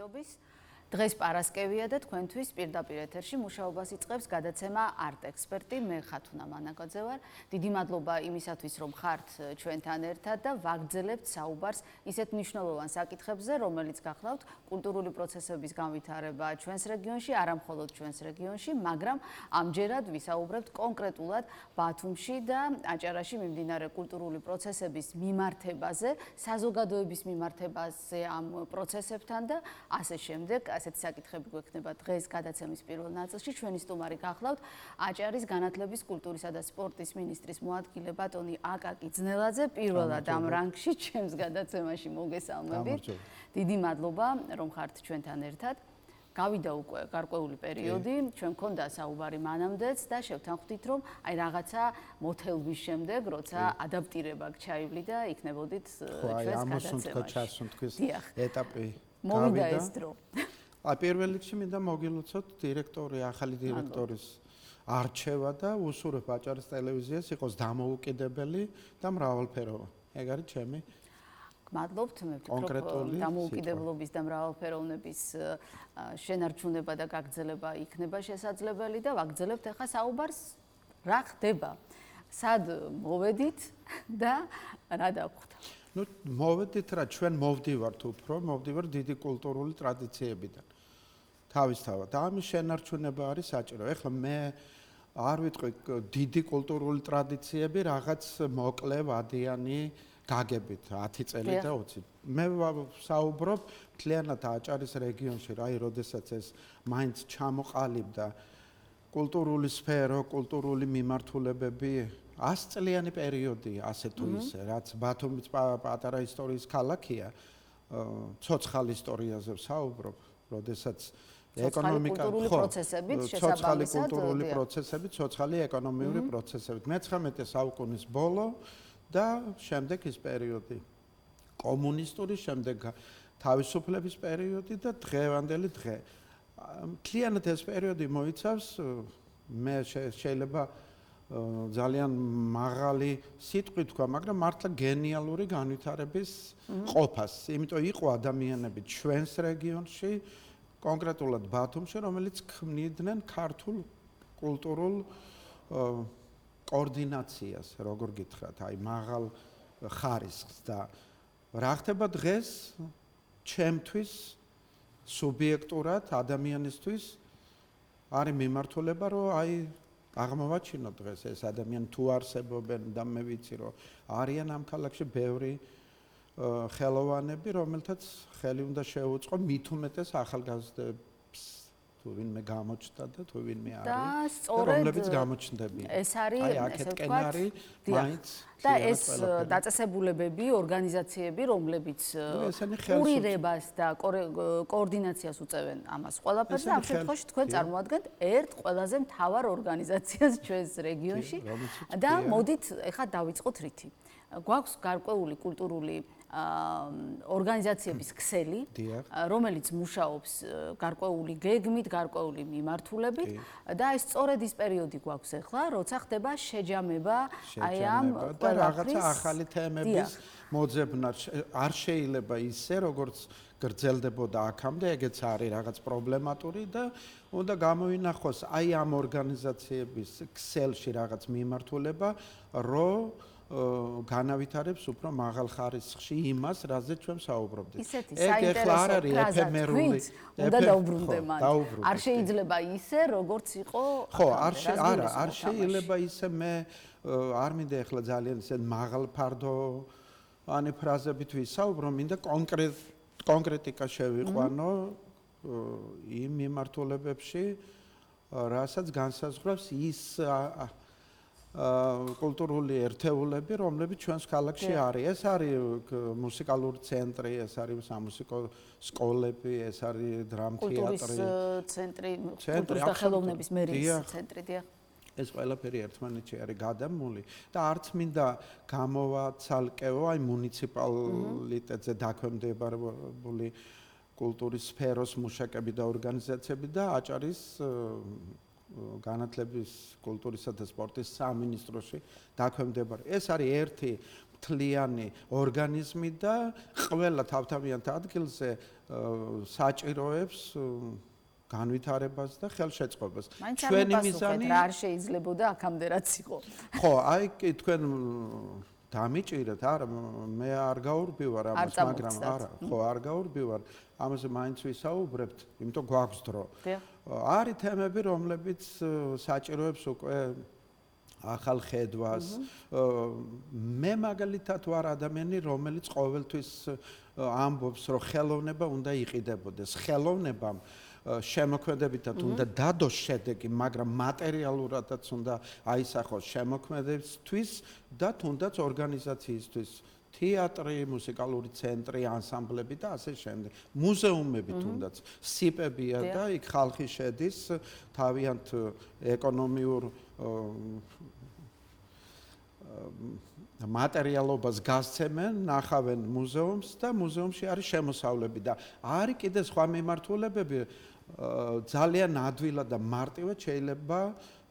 მშვიდობის. დღეს პარასკევია და თქვენთვის პირდაპირ ეთერში მუშაობას იწყებს გადაცემა Art-ექსპერტი. მე ხათუნა მანაგაძე ვარ. დიდი მადლობა იმისათვის, რომ ხართ ჩვენთან ერთად და ვაგრძელებთ საუბარს ისეთ მნიშვნელოვან საკითხებზე, რომელიც გახლავთ კულტურული პროცესების განვითარება ჩვენს რეგიონში, არა მხოლოდ ჩვენს რეგიონში, მაგრამ ამჯერად ვისაუბრებთ კონკრეტულად ბათუმში და აჭარაში მიმდინარე კულტურული პროცესების მიმართებაზე, საზოგადოების მიმართებაზე ამ პროცესებთან და ასე შემდეგ. ასეთი საკითხები გვექნება დღეს გადაცემის პირველ ნაწილში. ჩვენი სტუმარი გახლავთ აჭარის განათლების, კულტურისა და სპორტის მინისტრის მოადგილე ბატონი აკაკი ძნელაძე. პირველად ამ რანგში ჩემს გადაცემაში მოგესალმებით. დიდი მადლობა, რომ ხართ ჩვენთან ერთად. გავიდა უკვე გარკვეული პერიოდი, ჩვენ მქონდა საუბარი მანამდეც და შევთანხმდით, რომ აი რაღაცა მოთელვის შემდეგ, როცა ადაპტირება ჩაივლი და იქნებოდით ჩვენს გადაცემაში. ეტაპი მოვიდა ეს დრო. პირველ რიგში მინდა მოგილოცოთ დირექტორი, ახალი დირექტორის არჩევა და უსურვებ აჭარის ტელევიზიას იყოს დამოუკიდებელი და მრავალფეროვანი. ეგ არის ჩემი მადლობთ, მე ვფიქრობ, დამოუკიდებლობის და მრავალფეროვნების შენარჩუნება და გაგრძელება იქნება შესაძლებელი და ვაგრძელებთ ახლა საუბარს რა ხდება. სად მოვედით და რა დაგვხდა? მოვედით რა, ჩვენ მოვდივართ უფრო, მოვდივართ დიდი კულტურული ტრადიციებიდან. თავისთავად, ამის შენარჩუნება არის საჭირო. ეხლა მე არ ვიტყვი დიდი კულტურული ტრადიციები რაღაც მოკლე ვადიანი გაგებით 10 წელი და 20. მე საუბრობ მთლიანად აჭარის რეგიონში, რაი როდესაც ეს მაინც ჩამოყალიბდა კულტურული სფერო, კულტურული მიმართულებები 100 წლიანი პერიოდი ასე თუ ისე, რაც ბათუმის პატარა ისტორიის ქალაქია, ცოცხალ ისტორიაზე ვსაუბრობ, როდესაც ეკონომიკა ცოცხალი კულტურული პროცესები, ცოცხალი ეკონომიური პროცესები. 19 საუკუნის ბოლო და შემდეგ ის პერიოდი კომუნისტური, შემდეგ თავისუფლების პერიოდი და დღევანდელი დღე. მთლიანად ეს პერიოდი მოიცავს, მე შეიძლება ძალიან მაღალი სიტყვით თქვა, მაგრამ მართლა გენიალური განვითარების ყოფას. იმიტომ იყო ადამიანები ჩვენს რეგიონში, კონკრეტულად ბათუმში, რომელიც ქმნიდნენ ქართულ კულტურულ კოორდინაციას, როგორ გითხრათ, აი მაღალ ხარისხს და რა ხდება დღეს ჩემთვის სუბიექტურად ადამიანისთვის არის მიმართულება, რომ აი აღმოვაჩინო დღეს ეს ადამიანი თუ არსებობენ და მე ვიცი, რომ არიან ამ ქალაქში ბევრი ხელოვანები, რომელთაც ხელი უნდა შეუწყო მით უმეტეს ახალგაზრდებს, თუ ვინმე გამოჩნდა და თუ ვინმე არის, რომლებიც გამოჩნდებიან. ეს არის, ესე ვთქვათ, და ეს დაწესებულებები, ორგანიზაციები, რომლებიც კურირებას და კოორდინაციას უწევენ ამას ყველაფერს და ამ შემთხვევაში თქვენ წარმოადგენთ ერთ ყველაზე მთავარ ორგანიზაციას ჩვენს რეგიონში და მოდით ეხლა დავიწყოთ რითი. გვაქვს გარკვეული კულტურული ორგანიზაციების ქსელი, რომელიც მუშაობს გარკვეული გეგმით, გარკვეული მიმართულებით და ეს სწორედ ის პერიოდი გვაქვს ახლა, როცა ხდება შეჯამება აი ამ რაღაცა ახალი თემების მოძებნა. არ შეიძლება ისე, როგორც გრძელდებოდა აქამდე, ეგეც არის რაღაც პრობლემატური და უნდა გამოვინახოს აი ამ ორგანიზაციების ქსელში რაღაც მიმართულება, რომ განავითარებს უფრო მაღალ ხარისხში იმას, რაზე ჩვენ საუბრობდით. ეგ ეხლა არ არის ეფემერული, უნდა დაუბრუნდე მან. არ შეიძლება ისე, როგორც იყო. ხო, არ შეიძლება ისე, მე არ მინდა ეხლა ძალიან ისე მაღალფარდოვანი ფრაზებით ვისაუბრო, მინდა კონკრეტიკა შევიყვანო იმ მიმართულებებში, რასაც განსაზღვრავს ის კულტურული ერთეულები, რომლებიც ჩვენს ქალაქში არის. ეს არის მუსიკალური ცენტრი, ეს არის სამუსიკო სკოლები, ეს არის დრამთეატრი, კულტურის და ხელოვნების მერის ცენტრი. ეს ყველაფერი ერთმანეთში არის გადამული და არც მინდა გამოვაცალკევო აი მუნიციპალიტეტზე დაქვემდებარებული კულტურის სფეროს მუშაკები და ორგანიზაციები და აჭარის განათლების, კულტურისა და სპორტის სამინისტროში დაქვემდებარე. ეს არის ერთი მთლიანი ორგანიზმი და ყველა თავთავიანთ ადგილზე საჭიროებს განვითარებას და ხელშეწყობას. ჩვენი მიზანი რა არ შეიძლებოდა აქამდე რაც იყო. ხო, აი თქვენ დამიჭირეთ, არა, მე არ გაურბივარ ამას, მაგრამ არა, ხო, არ გაურბივარ. ამაზე მაინც ვისაუბრებთ, იმიტომ გვაქვს დრო. არის თემები, რომლებიც საჭიროებს უკვე ახალ ხედვას. მე მაგალითად ვარ ადამიანი, რომელიც ყოველთვის ამბობს, რომ ხელოვნება უნდა იყიდებოდეს. ხელოვნებამ შემოქმედებითად უნდა დადოს შედეგი, მაგრამ მატერიალურადაც უნდა აისახოს შემოქმედებისთვის და თუნდაც ორგანიზაციისთვის. თეატრი, მუსიკალური ცენტრი, ანსამბლები და ასე შემდეგ. მუზეუმები თუნდაც სიპებია და იქ ხალხი შედის თავიანთ ეკონომიურ მატერიალობას გასცემენ, ნახავენ მუზეუმს და მუზეუმში არის შემოსავლები და არის კიდე სხვა მიმართულებები ძალიან ადვილად და მარტივად შეიძლება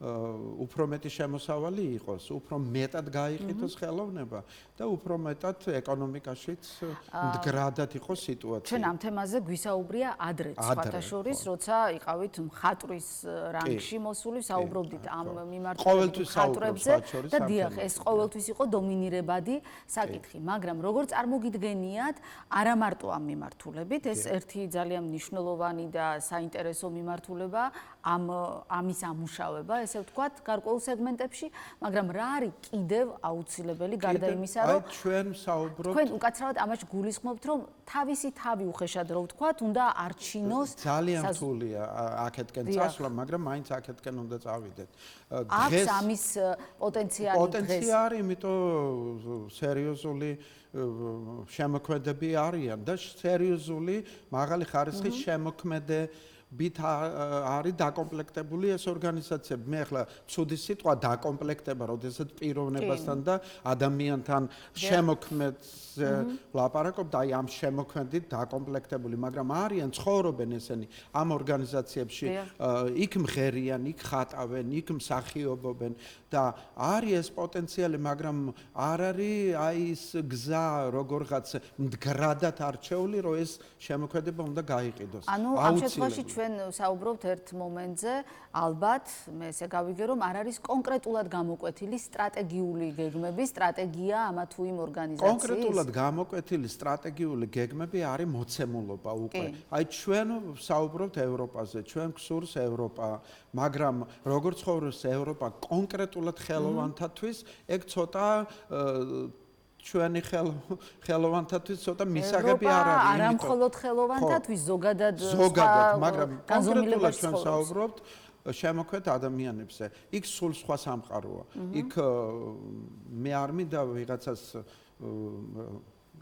უფრო მეტი შემოსავალი იყოს, უფრო მეტად გაიყიდოს ხელოვნება და უფრო მეტად ეკონომიკაშიც მდგრადად იყოს სიტუაცია. ჩვენ ამ თემაზე გვისაუბრია ადრეც, სხვათა შორის, როცა იყავით მხატვრის რანგში მოსული, საუბრობდით ამ მიმართულებით მხატვრებზე და დიახ, ეს ყოველთვის იყო დომინირებადი საკითხი, მაგრამ როგორ წარმოგიდგენიათ, არა მარტო ამ მიმართულებით, ეს ერთი ძალიან მნიშვნელოვანი და საინტერესო მიმართულება ამის ამუშავება, ესე ვთქვათ, გარკვეულ სეგმენტებში, მაგრამ რა არის კიდევ აუცილებელი გარდა იმისა, რომ ჩვენ საუბრობთ, თქვენ უკაცრავად ამაში გულისხმობთ, რომ თავისი თავი უხეშად რო ვთქვათ, უნდა არჩინოს. ძალიან რთულია აქეთკენ წასვლა, მაგრამ მაინც აქეთკენ უნდა წავიდეთ. აქვს ამის პოტენციალი დღეს. პოტენციალი, იმიტომ სერიოზული შემოქმედები არიან და სერიოზული მაღალი ხარისხის შემოქმედე ბით არის დაკომპლექტებული ეს ორგანიზაციები. მე ახლა ცუდი სიტყვა დაკომპლექტება, როდესაც პიროვნებასთან და ადამიანთან შემოქმედზე ვლაპარაკობ და აი ამ შემოქმედით დაკომპლექტებული, მაგრამ არიან ცხოვრობენ ესენი ამ ორგანიზაციებში, იქ მღერიან, იქ ხატავენ, იქ მსახიობობენ და არის ეს პოტენციალი, მაგრამ არ არის აი ის გზა როგორღაც მდგრადად არჩეული, რომ ეს შემოქმედება უნდა გაიყიდოს. ანუ ამ შემთხვევაში ჩვენ საუბრობთ ერთ მომენტზე, ალბათ, მე ესე გავიგე, რომ არ არის კონკრეტულად გამოკვეთილი სტრატეგიული გეგმები, სტრატეგია ამა თუ იმ ორგანიზაციის. კონკრეტულად გამოკვეთილი სტრატეგიული გეგმები არის მოცემულობა უკვე. აი ჩვენ საუბრობთ ევროპაზე, ჩვენ გსურს ევროპა, მაგრამ როგორც ხოვრს ევროპა კონკრეტულად ხელოვანთათვის, ეგ ცოტა ჩვენი ხელოვანთათვის ცოტა მისაღები არ არის. არა მხოლოდ ხელოვანთათვის, ზოგადად, მაგრამ კონკრეტულად ჩვენ საუბრობთ შემოქმედ ადამიანებზე. იქ სულ სხვა სამყაროა. იქ მე არ მინდა ვიღაცას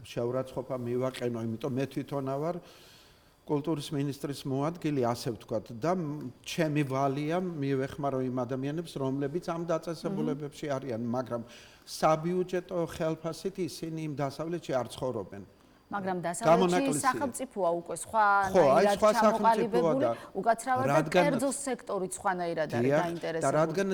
შეურაცხყოფა მივაყენო, იმიტომ მე თვითონა ვარ კულტურის მინისტრის მოადგილე, ასე ვთქვათ, და ჩემი ვალია მივეხმარო იმ ადამიანებს, რომლებიც ამ დაწესებულებებში არიან, მაგრამ საბიუჯეტო ხელფასით ისინი იმ დასავლეთში არ ცხოვრობენ. მაგრამ დასავლეთში სახელმწიფოა უკვე სხვანაირად ჩამოყალიბებული, უკაცრავად კერძო სექტორით სხვანაირად არის დაინტერესებული. და რადგან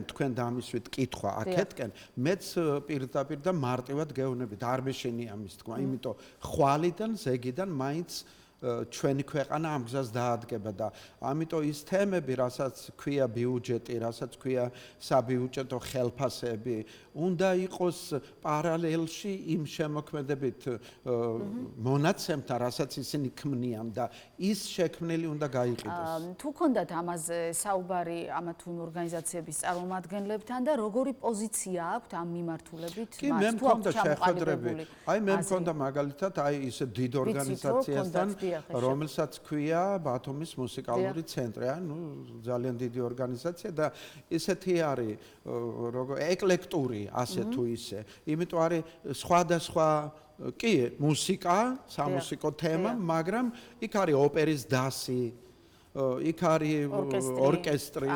თქვენ დამისვით კითხვა აქეთკენ, მეც პირდაპირ და მარტივად გეუბნებით, არ მეშენია ამის თქვა, იმიტომ ხვალიდან, ზეგიდან მაინც ჩვენი ქვეყანა ამ გზას დაადგება და ამიტომ ის თემები, რასაც ქვია ბიუჯეტი, რასაც ქვია საბიუჯეტო ხელფასები, უნდა იყოს პარალელში იმ შემოქმედებით მონაცემთან, რასაც ისინი ქმნიან და ის შექმნილი უნდა გაიყიდოს. თუ გქონდათ ამაზე საუბარი ამა თუ იმ ორგანიზაციების წარმომადგენლებთან და როგორი პოზიცია აქვთ ამ მიმართულებით? კი, მე მქონდა შეხვედრები. აი მე მქონდა მაგალითად აი ის დიდ ორგანიზაციასთან, რომელსაც ქვია ბათუმის მუსიკალური ცენტრი, ანუ ძალიან დიდი ორგანიზაცია და ისეთი არის ეკლექტური, ასე თუ ისე. იმიტომ არის სხვადასხვა კი მუსიკა, სამუსიკო თემა, მაგრამ იქ არის ოპერის დასი, იქ არის ორკესტრი,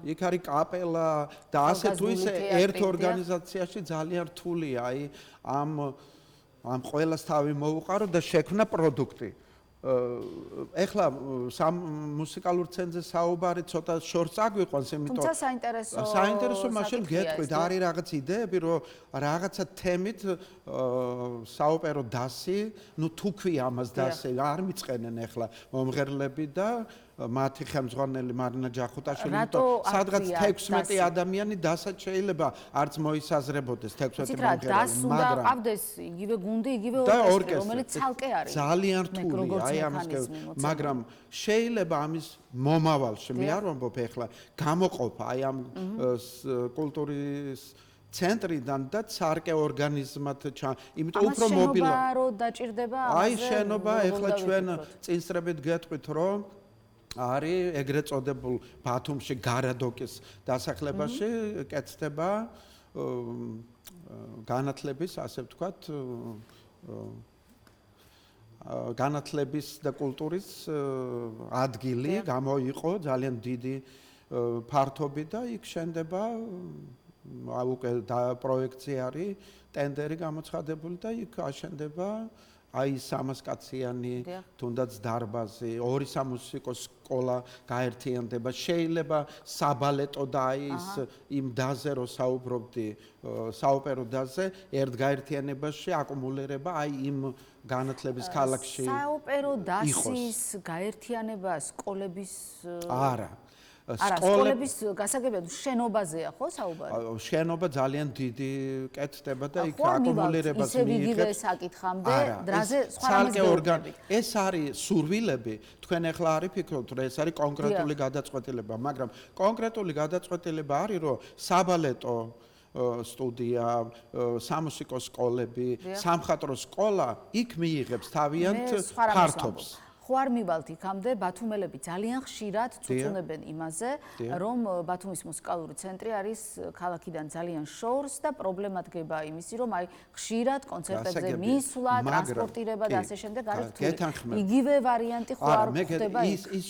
იქ არის კაპელა და ასე თუ ისე ერთ ორგანიზაციაში ძალიან რთულია, აი ამ ყველას თავი მოუყარო და შექმნა პროდუქტი. ეხლა მუსიკალურ სცენაზე საუბარი ცოტა შორს აგვიყვანს, იმიტომ თუმცა საინტერესო მაშინ გეტყვით, არის რაღაც იდეები, რომ რაღაცა თემით საოპერო დასი, ნუ თუ ქვია ამას დასი, არ მიწყენენ ეხლა მომღერლები და მათი ხელმძღვანელი მარინა ჯახუტაშვილი, იმიტომ სადღაც 16 ადამიანი დასად შეიძლება არც მოისაზრებოდეს 16 მომღერალი, მაგრამ ყავდეს იგივე გუნდი, იგივე ორკესტრი, რომელიც ცალკე არის. ძალიან რთულია, აი ამის, მაგრამ შეიძლება ამის მომავალში, მე არ ვამბობ ეხლა, გამოყოფა აი ამ კულტურის ცენტრიდან და ცარკე ორგანიზმად იმიტომ უფრო მობილა. შენობა რო დაჭირდება ამაზე. აი შენობა ეხლა ჩვენ წინსწრებით გეტყვით, რომ არის ეგრეთ წოდებულ ბათუმში გარადოკის დასახლებაში კეთდება განათლების, ასე ვთქვათ, განათლების და კულტურის ადგილი გამოიყო ძალიან დიდი ფართობი და იქ შენდება უკვე პროექტი არის, ტენდერი გამოცხადებული და იქ აშენდება აი 300 კაციანი თუნდაც დარბაზი, 2 სამუსიკო სკოლა გაერთიანდება, შეიძლება საბალეტო და ის იმ დაზე რო საუბრობდი, საოპერო დაზე, ერთ გაერთიანებაში აკუმულირება აი იმ განათლების ქალაქში. საოპერო დასის გაერთიანება სკოლების არა. სკოლების გასაგებად შენობაზეა ხო საუბარი? შენობა ძალიან დიდი კეთდება და იქ აკუმულირებას მიიღებს. იგივე საკითხამდე, დრაზე სხვა რამეს გეუბნებით. ეს არის სურვილები, თქვენ ახლა არ ფიქრობთ, რომ ეს არის კონკრეტული გადაწყვეტილება, მაგრამ კონკრეტული გადაწყვეტილება არის, რომ საბალეტო სტუდია, სამუსიკო სკოლები, სამხატვრო სკოლა იქ მიიღებს თავიანთ ფართობს. ხო არ მივალთ იქამდე, ბათუმელები ძალიან ხშირად წუწუნებენ იმაზე, რომ ბათუმის მუსიკალური ცენტრი არის ქალაქიდან ძალიან შორს და პრობლემა დგება იმისი, რომ აი ხშირად კონცერტებზე მისვლა, ტრანსპორტირება და ასე შემდეგ არის რთული. იგივე ვარიანტი ხო არ ხდება იქ? ის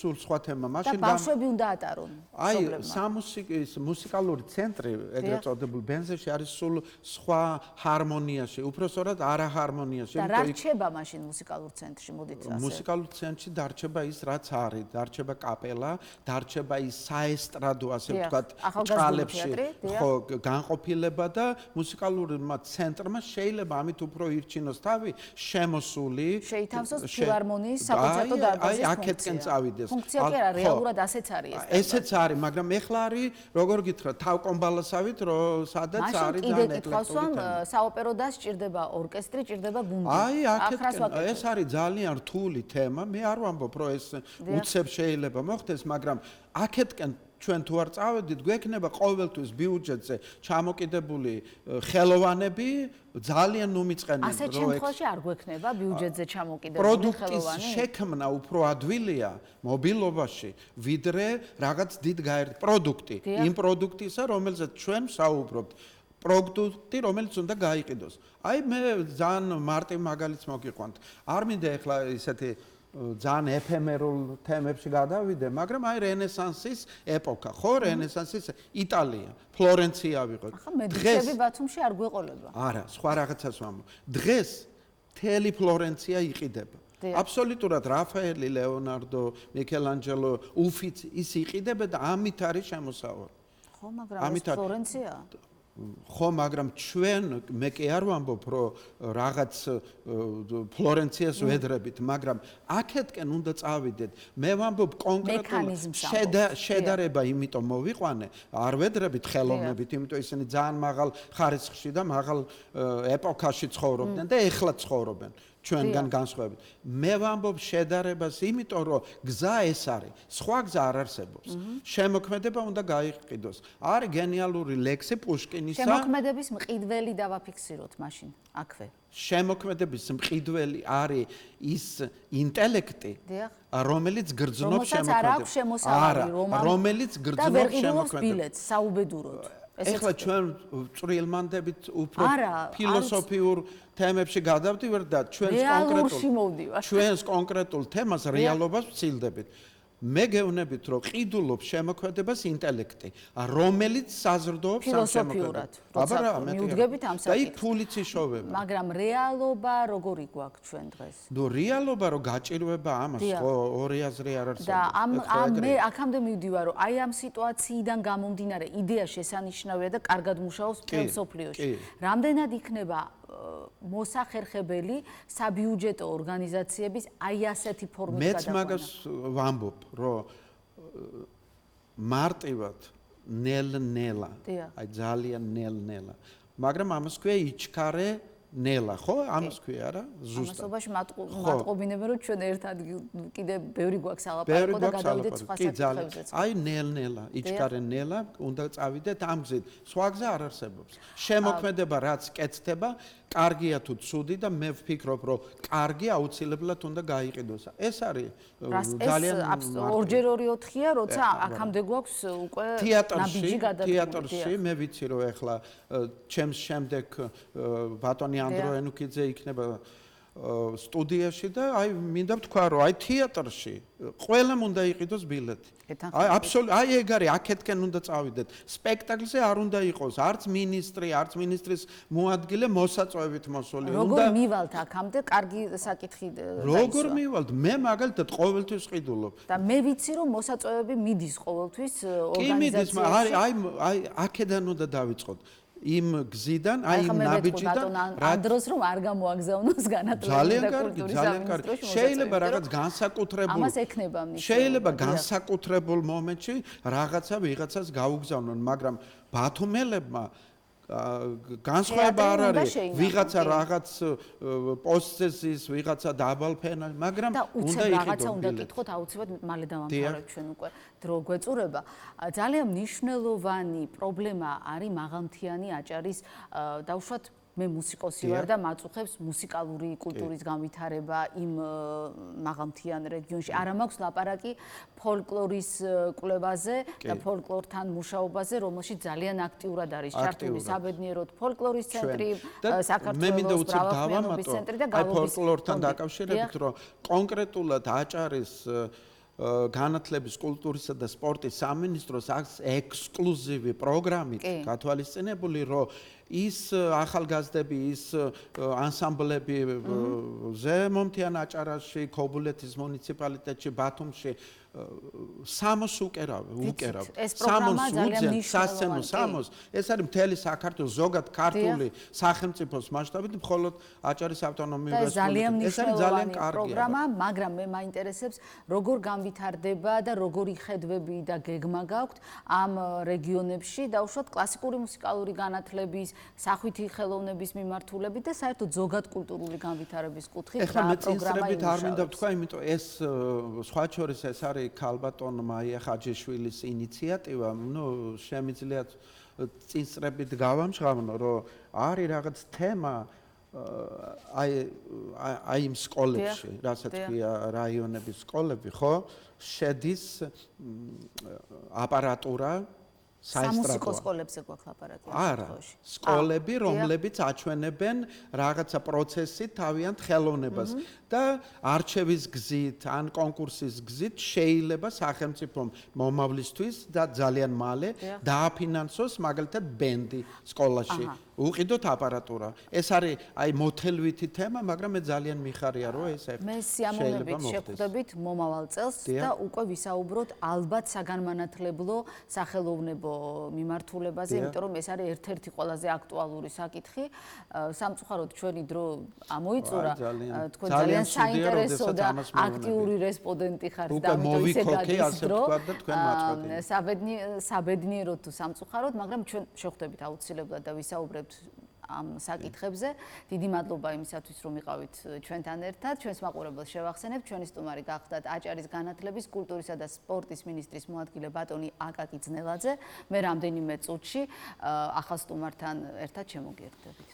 სულ სხვა თემა, მაშინ და ბავშვები უნდა ატარონ. აი სამუსიკის მუსიკალური ცენტრი, ეგრეთ წოდებულ ბენზეში არის სულ სხვა ჰარმონიაში, უბრალოდ არა ჰარმონიაში. და რა რჩება მაშინ მუსიკალურ ცენტრში, მოდით ასე. მუსიკალურ ცენტრში დარჩება ის, რაც არის, დარჩება კაპელა, დარჩება ის საესტრადო, ასე ვთქვათ, ჭალებში, ხო, განყოფილება და მუსიკალურმა ცენტრმა შეიძლება ამით უფრო ირჩინოს თავი, შემოსული, შეითავსოს ფილარმონიის საკონცერტო დარბაზის აი აქეთკენ წავიდეს. ფუნქცია კი არა, რეალურად ასეც არის ეს. ესეც არის, მაგრამ ეხლა არის, როგორ გითხრათ, თავკომბალასავით, რომ სადაც არის ძალიან ეკეთხვასვამ საოპერო და სჭირდება ორკესტრი, სჭირდება გუნდი. აი აქეთკენ ეს არის ძალიან რთული თემა, მე არ ვამბობ, რომ ეს უცებ შეიძლება მოხდეს, მაგრამ აქეთკენ ჩვენ თუ არ წავედით, გვექნება ყოველთვის ბიუჯეტზე ჩამოკიდებული ხელოვანები, ძალიან უმიწყენია, რომ ასეთ შემთხვევაში არ გვექნება ბიუჯეტზე ჩამოკიდებული პროდუქტის შექმნა უფრო ადვილია მობილობაში, ვიდრე რაღაც დიდ პროდუქტი, იმ პროდუქტისა, რომელზეც ჩვენ საუბრობთ. პროდუქტი, რომელიც უნდა გაიყიდოს. აი მე ძალიან მარტივ მაგალითს მოგიყვანთ. არ მინდა ახლა ისეთი ძალიან ეფემერულ თემებში გადავიდე, მაგრამ აი რენესანსის ეპოქა, ხო, რენესანსის იტალია, ფლორენცია ვიყოთ. ახლა მედიჩები ბათუმში არ გვეყოლება. არა, სხვა რაღაცას ვამბობ. დღეს მთელი ფლორენცია იყიდება. აბსოლუტურად რაფაელი, ლეონარდო, მიქელანჯელო, უფიცი ის იყიდება და ამით არის შემოსავალი. ხო, მაგრამ ეს ფლორენცია ხო, მაგრამ ჩვენ მე კი არ ვამბობ, რომ რაღაც ფლორენციას ვედრებით, მაგრამ აქეთკენ უნდა წავიდეთ. მე ვამბობ კონკრეტულ შედარება, იმიტომ მოვიყვანე, არ ვედრებით ხელოვნებით, იმიტომ ისინი ძალიან მაღალ ხარისხში და მაღალ ეპოქაში ცხოვრობდნენ და ეხლა ცხოვრობენ. ჩვენგან განსხვავებით. მე ვამბობ შედარებას, იმიტომ რომ გზა ეს არის, სხვა გზა არ არსებობს. შემოქმედება უნდა გაიყიდოს. არის გენიალური ლექსი პუშკინისა. შემოქმედების მყიდველი დავაფიქსიროთ მაშინ, აქვე. შემოქმედების მყიდველი არის ის ინტელექტი, რომელიც გრძნობს შემოქმედებას. არა, რომელიც გრძნობს შემოქმედებას. საუბედუროდ. ეხლა ჩვენ წვრილმანდებით უფრო ფილოსოფიურ თემებში გადავდივართ და ჩვენს კონკრეტულ თემას რეალობას ვცილდებით. მე გეუბნებით რომ ყიდულობს შემოქმედებას ინტელექტი, რომელიც საზრდოობს ამ შემოქმედებას. როცა მიუდგებით ამ საკითხს. და იქ ფულიც იშოვება. მაგრამ რეალობა როგორი გვაქვს ჩვენ დღეს? ნუ რეალობა რომ გაჭირვება ამას, ხო, ორი აზრი არ არსებობს. და მე აქამდე მივდივარ რომ აი ამ სიტუაციიდან გამომდინარე იდეა შესანიშნავია და კარგად მუშაობს მთელ მსოფლიოში. რამდენად იქნება მოსახერხებელი საბიუჯეტო ორგანიზაციების აი ასეთი ფორმის გადაყვანა? მეც მაგას ვამბობ, რომ მარტივად ნელ-ნელა, აი ძალიან ნელ-ნელა. მაგრამ ამას ქვია იჩქარე ნელა, ხო? ამას ქვია არა? ზუსტად. ამასობაში მატყობინებენ რომ ჩვენ ერთად კიდე ბევრი გვაქვს ალაპარაკო და გადავიდეთ სხვა საკითხებზეც. აი ნელ-ნელა, იჩქარე ნელა, უნდა წავიდეთ ამ გზით. სხვა გზა არ არსებობს. შემოქმედება რაც კეთდება, კარგია თუ ცუდი და მე ვფიქრობ რომ კარგი აუცილებლად უნდა გაიყიდოს. ეს არის ძალიან ორჯერ 2-4-ია, როცა აქამდე გვაქვს უკვე ნაბიჯი გადადგმული. თეატრში მე ვიცი რომ ეხლა ჩემს შემდეგ ბატონი ანდრო ენუქიძე იქნება სტუდიაში და აი მინდა ვთქვა რომ აი თეატრში ყველამ უნდა იყიდოს ბილეთი. აი აბსოლუტურად აი ეგ არის აქეთკენ უნდა წავიდეთ. სპექტაკლზე არ უნდა იყოს არც მინისტრი, არც მინისტრის მოადგილე მოსაწვევით მოსული. როგორ მივალთ აქამდე კარგი საკითხი როგორ მივალთ? მე მაგალითად ყოველთვის ყიდულობ. და მე ვიცი რომ მოსაწვევები მიდის ყოველთვის ორგანიზაციაში. კი მიდის, აი აქედან უნდა დავიწყოთ. იმ გზიდან, აი იმ ნაბიჯიდან ანდროს რომ არ გამოაგზავნოს განათლების და კულტურის სამინისტროში. შეიძლება რაღაც განსაკუთრებულ ამას ექნება ნიშნულობა. შეიძლება განსაკუთრებულ მომენტში ვიღაცას გაუგზავნონ, მაგრამ ბათუმელებმა განსხვავება არ არის. ვიღაცა რაღაც პოსტზე ზის, ვიღაცა დაბალფენა, მაგრამ უნდა იყიდოს. უნდა კითხოთ აუცილებლად მალე დავამთავრებ ჩვენ უკვე დრო გვეწურება. ძალიან მნიშვნელოვანი პრობლემა არის მაღალმთიანი აჭარის დავუშვათ მე მუსიკოსი ვარ და მაწუხებს მუსიკალური კულტურის განვითარება იმ მაღალმთიან რეგიონში. არა მაქვს ლაპარაკი ფოლკლორის კვლევაზე და ფოლკლორთან მუშაობაზე, რომელშიც ძალიან აქტიურად არის ჩართული საბედნიეროდ ფოლკლორის ცენტრი, საქართველოს ბრავალხმიანობის ცენტრი და გალობის ფოლკლორთან დაკავშირებით, რომ კონკრეტულად აჭარის განათლების, კულტურისა და სპორტის სამინისტროს აქვს ექსკლუზივი პროგრამით გათვალისწინებული, რომ ის ახალგაზრდები, ის ანსამბლები ზემომთიან აჭარაში, ქობულეთის მუნიციპალიტეტში, ბათუმში 60 უკერავ. ეს პროგრამა ძალიან მნიშვნელოვანია. ეს არის მთელი საქართველოს ზოგად ქართული სახელმწიფოს მასშტაბით, მხოლოდ აჭარის ავტონომიური რესპუბლიკა. ეს არის ძალიან კარგი პროგრამა, მაგრამ მე მაინტერესებს როგორ განვითარდება და როგორი ხედვები და გეგმა გაქვთ ამ რეგიონებში, დაუშვათ კლასიკური მუსიკალური განათლების, სახვითი ხელოვნების მიმართულებით და საერთოდ ზოგად კულტურული განვითარების კუთხით. ეხლა მე წინსწრებით არ მინდა ვთქვა, იმიტომ ეს სხვა შორის ეს არის ქალბატონ მაია ხაჯიშვილის ინიციატივა, ნუ შემიძლიათ წინსწრებით გავამჟღავნო, რომ არის რაღაც თემა აი იმ სკოლებში, რასაც ქვია რაიონების სკოლები, ხო? შედის აპარატურა სამუსიკო სკოლებზე გვაქვს ლაპარაკი. არა, სკოლები, რომლებიც აჩვენებენ რაღაცა პროცესით თავიანთ ხელოვნებას და არჩევის გზით ან კონკურსის გზით შეიძლება სახელმწიფო მომავლისთვის და ძალიან მალე დააფინანსოს მაგალითად ბენდი სკოლაში. უყიდოთ აპარატურა. ეს არის აი მოთელვითი თემა, მაგრამ მე ძალიან მიხარია რომ ეს მე სიამოვნებით შევხვდებით მომავალ წელს და უკვე ვისაუბროთ ალბათ საგანმანათლებლო სახელოვნებო მიმართულებაზე, იმიტომ რომ ეს არის ერთ-ერთი ყველაზე აქტუალური საკითხი. სამწუხაროდ ჩვენი დრო ამოიწურა, თქვენ ძალიან საინტერესო და აქტიური რესპონდენტი ხართ და ამიტომ ისე გადის დრო. საბედნიეროდ თუ სამწუხაროდ, მაგრამ ჩვენ შევხვდებით აუცილებლად და ვისაუბრებთ ამ საკითხებზე. დიდი მადლობა იმისათვის, რომ იყავით ჩვენთან ერთად. ჩვენს მაყურებელს შევახსენებთ, ჩვენი სტუმარი გახდათ აჭარის განათლების, კულტურისა და სპორტის მინისტრის მოადგილე ბატონი აკაკი ძნელაძე. მე რამდენიმე წუთში ახალ სტუმართან ერთად შემოგიერთდებით.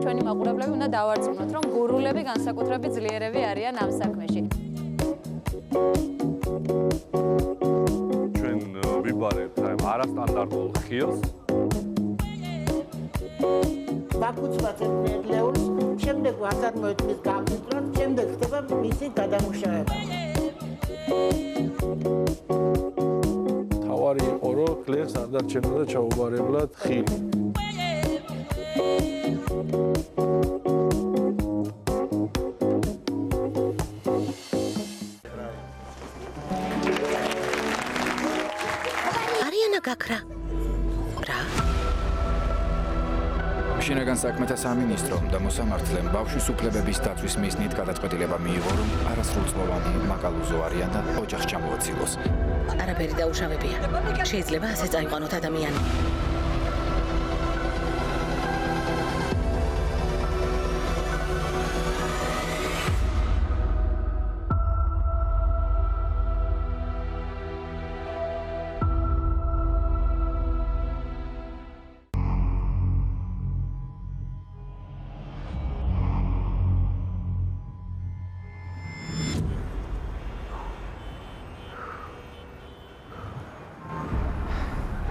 ჩვენი მაყურებლები უნდა დავარწმუნოთ, რომ გურულები განსაკუთრებით ძლიერები არიან ამ საქმეში. დავიბარებთ აი არასტანდარტულ ხილს. ვაკუცვათ ერთეულს, შემდეგ ვასარმოეთმის გამძვრან, შემდეგ ხდება მისი გადამუშავება. თავარი იყო რომ ხლებს არ დარჩენოდა ჩაუბარებლად ხილი. არიანა გაქრა. რა? შინაგან საქმეთა სამინისტრომ და მოსამართლემ ბავშვის უფლებების დაცვის მიზნით გადაწყვეტილება მიიღო, რომ არასრულწლოვანი მაკალუზო არიან და ოჯახს ჩამოაცილოს. არაფერი დაუშავებია. შეიძლება ასე წაიყვანოთ ადამიანი.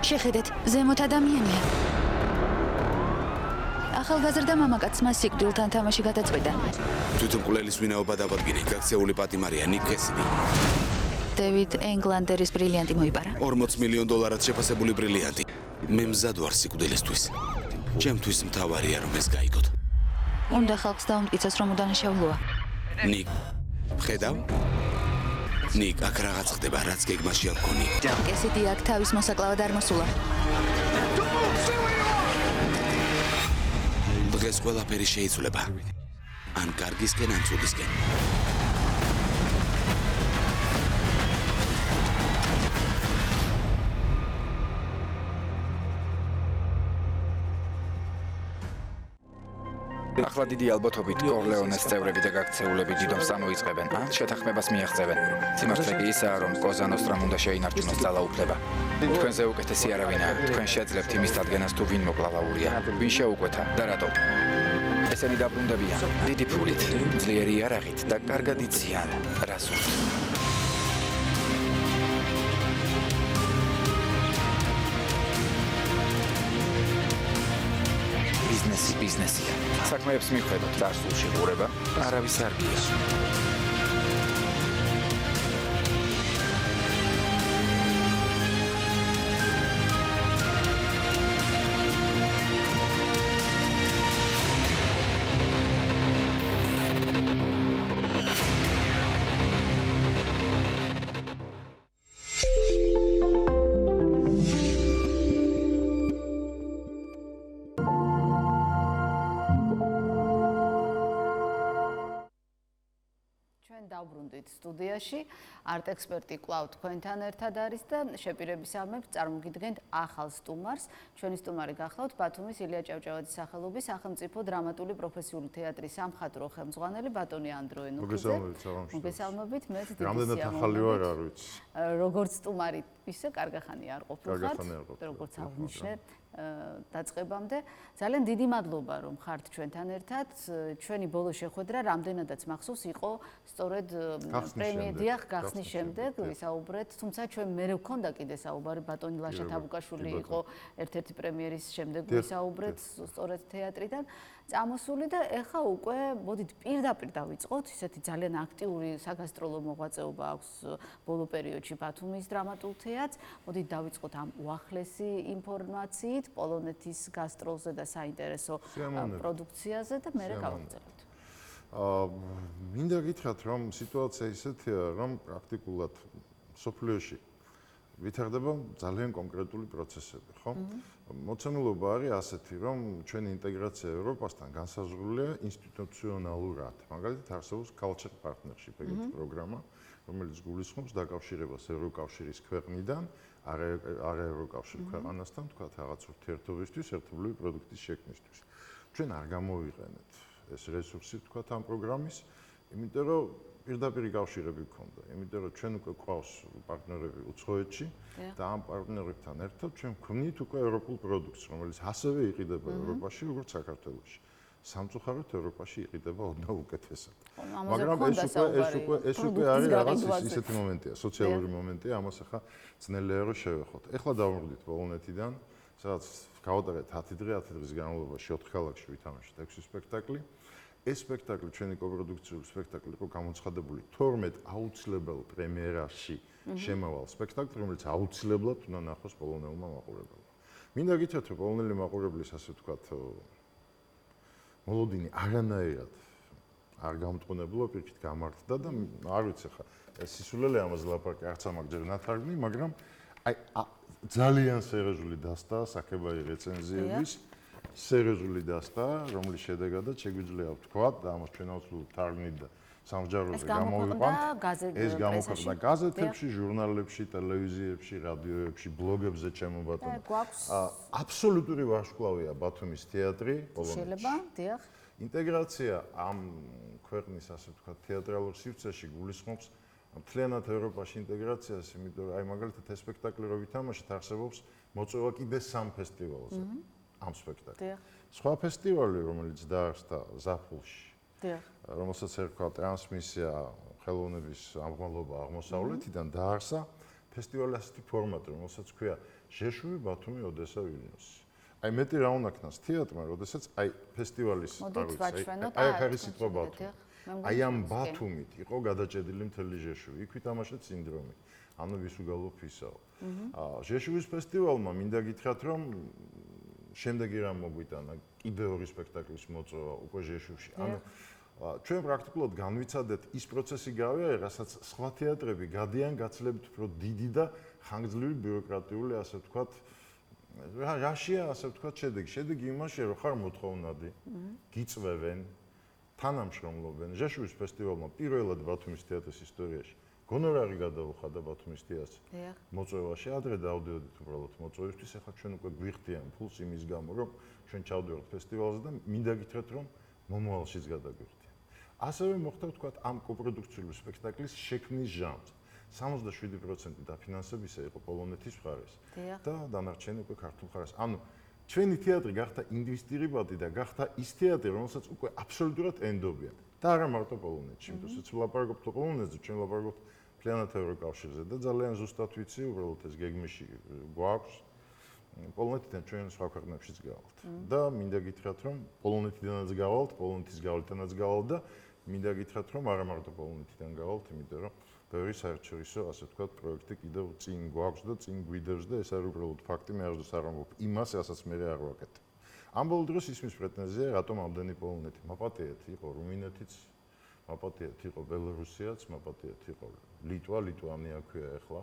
შეხედეთ, ზემოთ ადამიანია. ახალგაზრდა მამაკაცს მას სიკვდილთან თამაში გადაწყვეტა. თვითონ მკვლელის ვინაობა დაბადგინე, გაქცეული პატიმარია ნიკ კესიდი. დევიდ ენგლანდერის ბრილიანტი მოიპარა. 40 მილიონ დოლარად შეფასებული ბრილიანტი. მე მზად ვარ სიკვდილისთვის. ჩემთვის მთავარია რომ ეს გაიგოთ. უნდა ხალხს დაუმტკიცოს, რომ უდანაშაულოა. ნიკ, ხედავ? ნიკ, აქ რაღაც ხდება, რაც გეგმაში არ გქონია. კესიდი აქ თავის მოსაკლავად არ მოსულა. დღეს ყველაფერი შეიცვლება. ან კარგისკენ, ან ცუდისკენ. ახლა დიდი ალბათობით კორლეონეს წევრები და გაქცეულები დიდომს წამოიწყებენ, ან შეთანხმებას მიაღწევენ. სიმართლე კი ისაა, რომ კოზა ნოსტრამ უნდა შეინარჩუნოს ძალაუფლება. თქვენზე უკეთესი არავინაა. თქვენ შეძლებთ იმის დადგენას, თუ ვინ მოკლავაურია, ვინ შეუკვეთა და რატო. ესენი დაბრუნდებიან დიდი ფულით, ძლიერი იარაღით და კარგად იციან, რა სურთ. ბიზნესია. საქმეებს მიხვედოთ წარსულში ყურება, არავის არ გია. დავბრუნდით სტუდიაში. არტ-ექსპერტი კვლავ თქვენთან ერთად არის და შეპირებისამებრ წარმოგიდგენთ ახალ სტუმარს. ჩვენი სტუმარი გახლავთ ბათუმის ილია ჭავჭავაძის სახელობის სახელმწიფო დრამატული პროფესიული თეატრის სამხატვრო ხელმძღვანელი ბატონი ანდრო ენუქიძე. მოგესალმებით, მეც დიდი რამდენად ახალი ვარ არ ვიცი. როგორც სტუმარი ისე კარგახანი არ ყოფილიყავთ, როგორც აღნიშნე დაწყებამდე. ძალიან დიდი მადლობა რომ ხართ ჩვენთან ერთად. ჩვენი ბოლო შეხვედრა რამდენადაც მახსოვს იყო სწორედ პრემიედიახ გახსნის შემდეგ ვისაუბრეთ, თუმცა ჩვენ მერე ვქონდა კიდე საუბარი ბატონი ლაშა თაბუკაშვილი იყო ერთ-ერთი პრემიერის შემდეგ ვისაუბრეთ სწორედ თეატრიდან წამოსული და ეხა უკვე მოდით პირდაპირ დავიწყოთ ისეთი ძალიან აქტიური საგასტროლო მოღვაწეობა აქვს ბოლო პერიოდში ბათუმის დრამატულ თეატრს. მოდით დავიწყოთ ამ უახლესი ინფორმაციით პოლონეთის გასტროლზე და საინტერესო პროდუქციაზე და მერე გავაგრძელებთ. მინდა გითხრათ რომ სიტუაცია ისეთია რომ პრაქტიკულად სოფლიოში ვითარდება ძალიან კონკრეტული პროცესები, ხო? მოცემულობა არის ასეთი, რომ ჩვენი ინტეგრაცია ევროპასთან განსაზღვრულია ინსტიტუციონალურად. მაგალითად არსებობს culture partnership ეგეთი პროგრამა, რომელიც გულისხმობს დაკავშირებას ევროკავშირის ქვეყნიდან არაევროკავშირ ქვეყანასთან, თქვათ რაღაც ურთიერთობისთვის, ერთობლივი პროდუქტის შექმნისთვის. ჩვენ არ გამოვიყენეთ ეს რესურსი, თქვათ ამ პროგრამის, იმიტომ რომ პირდაპირ კავშირები გქონდა, იმიტომ რომ ჩვენ უკვე გვყავს პარტნიორები უცხოეთში და ამ პარტნიორებთან ერთად ჩვენ გვქნით უკვე ევროპულ პროდუქტს, რომელიც ასევე იყიდება ევროპაში, როგორც საქართველოში. სამწუხაროდ ევროპაში იყიდება ოდნავ უკეთესად. მაგრამ ეს უკვე არის რაღაც ისეთი მომენტია, სოციალური მომენტია, ამას ახლა ძნელია რომ შევეხოთ. ეხლა დავმოვიდეთ პოლონეთიდან, სადაც გავატარეთ 10 დღის განმავლობაში 4 ქალაქში ვითამაშეთ 6 სპექტაკლი. ეს სპექტაკლი, ჩვენი კოპროდუქციული სპექტაკლი იყო გამოცხადებული 12 აუცილებელ პრემიერაში შემავალ სპექტაკლი, რომელიც აუცილებლად უნდა ნახოს პოლონელმა მაყურებელმა. მინდა გითხრათ, რომ პოლონელი მაყურებლის, ასე ვთქვათ, მოლოდინი არანაირად არ გამტყუნებულა, პირიქით გამართდა და არ ვიცი ხა, სისულელე ამაზე ლაპარაკი არც ამაგჯერ ნათარგმნი, მაგრამ აი ძალიან სერიოზული დასტა საქებაი რეცენზიების, სერიოზული დასტა, რომლის შედეგადაც შეგვიძლია ვთქვათ და ამას ჩვენ აუცილებლად თარგმნით და სამსჯავროზე გამოვიყვანთ. ეს გამოქვეყნდა გაზეთებში, ჟურნალებში, ტელევიზიებში, რადიოებში, ბლოგებზე, ჩემო ბატონო. აბსოლუტური ვარსკვლავია ბათუმის თეატრი პოლონეთში. შეიძლება, დიახ. ინტეგრაცია ამ ქვეყნის, ასე ვთქვათ, თეატრალურ სივრცეში გულისხმობს მთლიანად ევროპაში ინტეგრაციას, იმიტომ რომ აი მაგალითად ეს სპექტაკლი რო ვითამაშეთ, არსებობს მოწვევა კიდე 3 ფესტივალზე ამ სპექტაკლს. სხვა ფესტივალი, რომელიც დაარსდა ზაფხულში, რომელსაც ერქვა ტრანსმისია ხელოვნების ამღვალობა აღმოსავლეთიდან, დაარსა ფესტივალი ასეთი ფორმატი, რომელსაც ქვია ჟეშუვი, ბათუმი, ოდესა, ვილნიუსი. აი მეტი რა უნდა ქნას თეატრმა, როდესაც აი ფესტივალის აი არის სიტყვა ბათუმი. აი ამ ბათუმით იყო გადაჭედილი მთელი ჟეშუვი. იქ ვითამაშეთ სინდრომი. ანუ ვისუგალო ფისაო. ჟეშუვის ფესტივალმა მინდა გითხრათ, რომ შემდეგი რამ მოგვიტანა კიდე 2 სპექტაკლის მოწვევა უკვე ჟეშუვში. ანუ ჩვენ პრაქტიკულად განვიცადეთ ის პროცესი გავიარე, რასაც სხვა თეატრები გადიან გაცილებით უფრო დიდი და ხანგრძლივი ბიუროკრატიული, ასე ვთქვათ, რაშია, ასე ვთქვათ, შედეგი. შედეგი იმაშია, რომ ხარ მოთხოვნადი, გიწვევენ, თანამშრომლობენ. ჟეშუვის ფესტივალმა პირველად ბათუმის თეატრის ისტორიაში გონორარი გადაუხადა ბათუმის თეატრს. მოწვევაში ადრე დავდიოდით უბრალოდ მოწვევისთვის, ახლა ჩვენ უკვე გვიხდიან ფულს იმის გამო, რომ ჩვენ ჩავდივართ ფესტივალზე და მინდა გითხრათ, რომ მომავალშიც გადაგვიხდიან. ასევე მოხდა, ვთქვათ, ამ კოპროდუქციული სპექტაკლის შექმნის ჟამს. 77% დაფინანსებისა იყო პოლონეთის მხარეს და დანარჩენი უკვე ქართულ მხარეს. ანუ ჩვენი თეატრი გახდა ინვესტირებადი და გახდა ის თეატრი, რომელსაც უკვე აბსოლუტურად ენდობიან. და არა მარტო პოლონეთში, იმიტომ რომ ლაპარაკობთ პოლონეთზე, ჩვენ ლაპარაკობთ მთლიანად ევროკავშირზე და ძალიან ზუსტად ვიცი, უბრალოდ ეს გეგმაში გვაქვს. პოლონეთიდან ჩვენ სხვა ქვეყნებშიც გავალთ. და მინდა გითხრათ, რომ პოლონეთიდანაც გავალთ, პოლონეთის გავლითანაც გავალთ და მინდა გითხრათ, რომ არა მარტო პოლონეთიდან გავალთ, იმიტომ რომ ბევრი საერთაშორისო, ასე ვთქვათ, პროექტი კიდევ წინ გვაქვს და წინ გვიდევს და ეს არის უბრალოდ ფაქტი, მე არასდროს არ ამბობ იმას, რასაც მე არ ვაკეთებ. ამ ბოლო დროს ისმის პრეტენზია, რატომ ამდენი პოლონეთი? მაპატიეთ იყო რუმინეთიც, მაპატიეთ იყო ბელორუსიაც, მაპატიეთ იყო ლიტვა, ლიტვანია ქვია ახლა.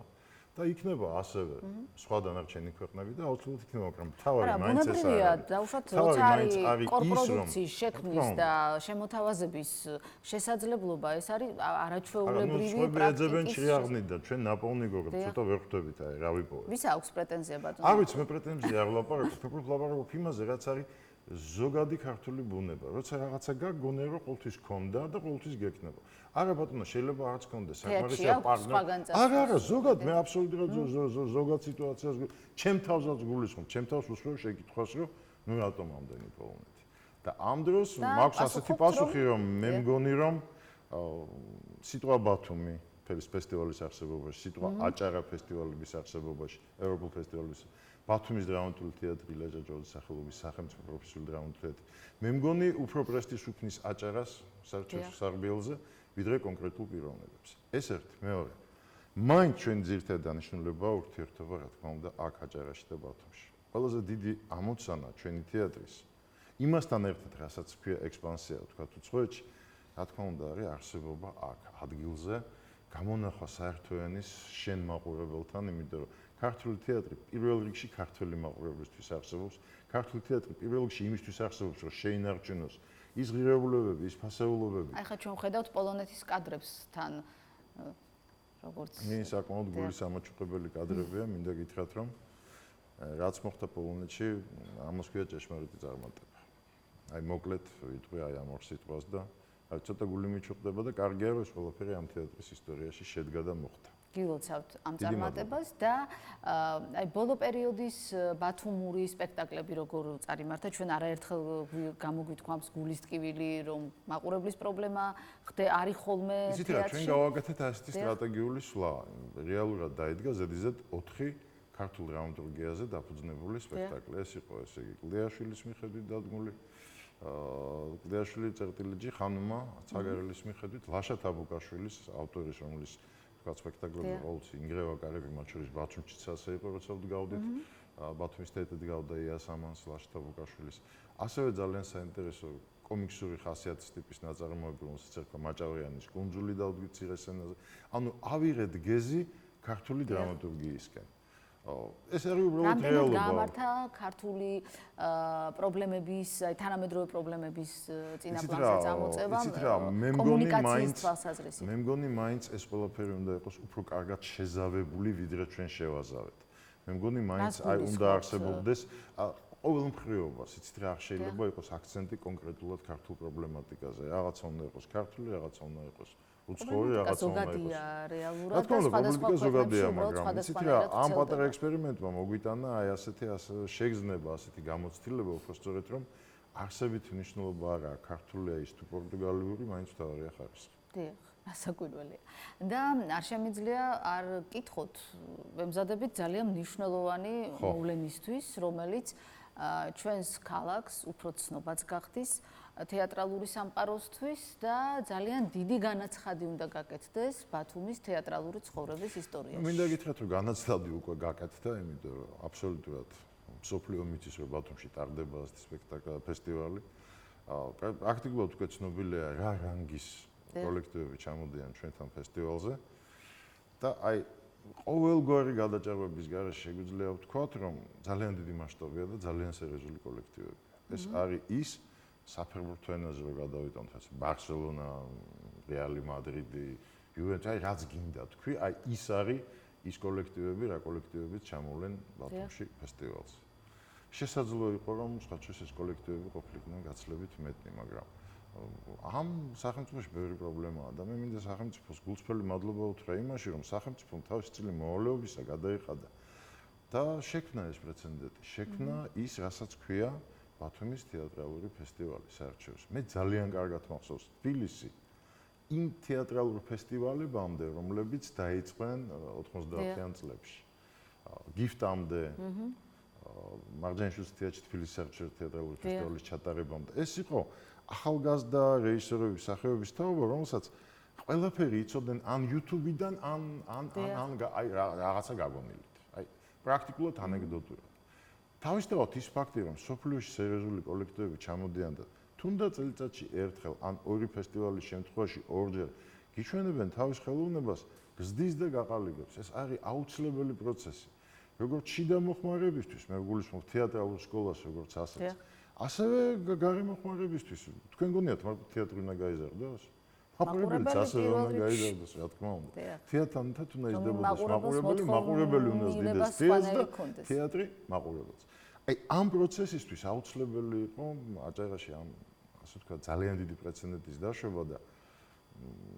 და იქნება ასევე სხვა დანარჩენი ქვეყნები და აუცილებლად იქნება, მაგრამ თავი მაინც ეს არის. დაუშვათ, როცა არის კორპორაციის შექმნის და შემოთავაზების შესაძლებლობა, ეს არის არაჩვეულებრივი პრაქტიკის. ეძებენ ჭრიაღნით და ჩვენ ნაპოვნი გოგრებთ, ცოტა ვერ ხვდებით, აი რა ვიპოვეთ. ვის აქვს პრეტენზია ბატონო? არ ვიცი, მე პრეტენზია არ ვლაპარაკობ, უბრალოდ ლაპარაკობ იმაზე, რაც არის ზოგადი ქართული ბუნება. როცა რაღაცა გაგონე, რომ ყოველთვის გქონდა და ყოველთვის გექნება. არა ბატონო, შეიძლება არც გქონდეს, საკმარისია პარტნიორი. არა, ზოგად მე აბსოლუტურად ზოგად სიტუაციას ჩემ თავსაც გულისხმობ, ჩემ თავს უსვევ შეკითხვას, რომ ნუ რატომ ამდენი პოლონეთი. და ამ დროს მაქვს ასეთი პასუხი, რომ მე მგონი, რომ სიტყვა ბათუმი ფესტივალის არსებობაში, სიტყვა აჭარა ფესტივალების არსებობაში, ევროპულ ფესტივალის ბათუმის დრამატული თეატრი, ილია ჭავჭავაძის სახელობის სახელმწიფო პროფესიული დრამატული თეატრი. მე მგონი უფრო პრესტიჟს უქმნის აჭარას საერთაშორისო სარბიელზე, ვიდრე კონკრეტულ პიროვნებებს. ეს ერთი, მეორე. მაინც ჩვენ ძირითადი დანიშნულება ურთიერთობა, რა თქმა უნდა, აქ აჭარაში და ბათუმში. ყველაზე დიდი ამოცანა ჩვენი თეატრის იმასთან ერთად, რასაც ქვია ექსპანსია, ვთქვათ, უცხოეთში, რა თქმა უნდა, არის არსებობა აქ ადგილზე, გამონახვა საერთო ენის შენ მაყურებელთან, იმიტომ რომ ქართული თეატრი პირველ რიგში ქართველი მაყურებლისთვის არსებობს. ქართული თეატრი პირველ რიგში იმისთვის არსებობს, რომ შეინარჩუნოს ის ღირებულებები, ის ფასეულობები. აი ხა ჩვენ ხედავთ პოლონეთის კადრებს თან როგორც ის საკმაოდ გულისამაჩუყებელი კადრებია, მინდა გითხრათ, რომ რაც მოხდა პოლონეთში, ამას ქვია ჭეშმარიტი წარმატება. აი მოკლედ ვიტყვი აი ამ ორ სიტყვას და აი ცოტა გული მიჩუყდება და კარგია, რომ ეს ყველაფერი ამ თეატრის ისტორიაში შედგა და მოხდა. გილოცავთ ამ წარმატებას და აი ბოლო პერიოდის ბათუმური სპექტაკლები როგორ წარიმართა ჩვენ არაერთხელ გამოგვითქვამს გულის ტკივილი რომ მაყურებლის პრობლემა არის ხოლმე თეატრში. იცით რა ჩვენ გავაკეთეთ ასეთი სტრატეგიული სვლა. რეალურად დაიდგა ზედიზედ 4 ქართულ დრამატურგიაზე დაფუძნებული სპექტაკლი. ეს იყო ესე იგი ლიაშვილის მიხედვით დადგმული ლიაშვილი წერტილიჯი ხანუმა ცაგარელის მიხედვით ლაშა თაბუკაშვილის ავტორის რომლის თქვა სპექტაკლები ყოველთვის ინგრევა კარები მათ შორის ბათუმშიც ასე იყო როცა ვდგავდით ბათუმის თეატრში გავდა იასამანს ლაშა თაბუკაშვილის ასევე ძალიან საინტერესო კომიქსური ხასიათის ტიპის ნაწარმოები რომელსაც ერქვა მაჭავიანის კუნძული დავდგით ციხესენაზე ანუ ავიღეთ გეზი ქართული დრამატურგიისკენ ეს არის უბრალოდ რეალობა. გამართა ქართული პრობლემების, აი თანამედროვე პრობლემების წინაპლანზე წამოწევა კომუნიკაციის თვალსაზრისით. მე მგონი მაინც ეს ყველაფერი უნდა იყოს უფრო კარგად შეზავებული, ვიდრე ჩვენ შევაზავეთ. მე მგონი მაინც აი უნდა არსებობდეს ყოველმხრივობას, იცით რა შეიძლება იყოს აქცენტი კონკრეტულად ქართულ პრობლემატიკაზე. რაღაცა უნდა იყოს ქართული, რაღაცა უნდა იყოს უცხოური რაღაცა უნდა იყოს. ზოგადია რეალურად და სხვადასხვა ზოგადია, მაგრამ იცით რა, ამ პატარა ექსპერიმენტმა მოგვიტანა აი ასეთი შეგრძნება, ასეთი გამოცდილება, უბრალოდ რომ არსებითი მნიშვნელობა არა ქართულია ის თუ პორტუგალიური, მაინც თავარია ხარისხი. დიახ, ასაკვირველია. და არ შემიძლია არ კითხოთ, ვემზადებით ძალიან მნიშვნელოვანი მოვლენისთვის, რომელიც ჩვენს ქალაქს უფრო ცნობაც გახდის თეატრალური სამყაროსთვის და ძალიან დიდი განაცხადი უნდა გაკეთდეს ბათუმის თეატრალური ცხოვრების ისტორიაში. მინდა გითხრათ რომ განაცხადი უკვე გაკეთდა, იმიტომ რომ აბსოლუტურად მსოფლიო მიწის რომ ბათუმში ტარდება ასეთი სპექტაკლი ფესტივალი. პრაქტიკულად უკვე ცნობილია რა რანგის კოლექტივები ჩამოდიან ჩვენთან ფესტივალზე და აი ყოველგვარი გადაჭარბების გარეშე შეგვიძლია ვთქვათ რომ ძალიან დიდი მასშტაბია და ძალიან სერიოზული კოლექტივები. ეს არის ის საფეხბურთო ენაზე რომ გადავიტანოთ ასე ბარსელონა, რეალი მადრიდი, იუვენტუსი, აი რაც გინდა თქვი, აი ის არის ის კოლექტივები, რა კოლექტივებიც ჩამოვლენ ბათუმში ფესტივალზე. შესაძლოა იყო რომ სხვა ჩვენს ეს კოლექტივები ყოფილიყვნენ გაცლებით მეტი, მაგრამ ამ სახელმწიფოში ბევრი პრობლემაა და მე მინდა სახელმწიფოს გულწრფელი მადლობა უთხრა იმაში, რომ სახელმწიფომ თავისი წილი მოვალეობისა გადაიხადა და შექმნა ეს პრეცედენტი, შექმნა ის, რასაც ქვია ბათუმის თეატრალური ფესტივალი საერთაშორისო. მე ძალიან კარგად მახსოვს თბილისი იმ თეატრალურ ფესტივალებამდე, რომლებიც დაიწყნენ 90-იან წლებში. გიფტამდე, მარჯანიშვილის თეატრში თბილისის საერთაშორისო თეატრალური ფესტივალის ჩატარებამდე. ეს იყო ახალგაზრდა რეჟისორების სახელობის თაობა, რომელსაც ყველაფერი იცოდნენ ან YouTube-დან, ან აი რაღაცა გაგონილით. აი პრაქტიკულად ანეკდოტურად. თავისთავად ის ფაქტი, რომ სოფლიოში სერიოზული კოლექტივები ჩამოდიან და თუნდაც წელიწადში ერთხელ ან ორი ფესტივალის შემთხვევაში ორჯერ გიჩვენებენ თავის ხელოვნებას, გზდის და გაყალიბებს. ეს არის აუცილებელი პროცესი. როგორც შიდა მოხმარებისთვის, მე გულისხმობ თეატრალურ სკოლას, როგორც ასეც. ასევე გარემოხმარებისთვის. თქვენ გონიათ, მაგრამ თეატრი უნდა გაიზარდოს? მაყურებელიც ასევე უნდა გაიზარდოს, რა თქმა უნდა. თეატრთან უნდა იზრდებოდეს მაყურებელი უნდა ზრდიდეს თეატრს და თეატრი მაყურებელს. აი ამ პროცესისთვის აუცილებელი იყო აჭარაში ამ ასე ვთქვათ ძალიან დიდი პრეცედენტის დაშვება და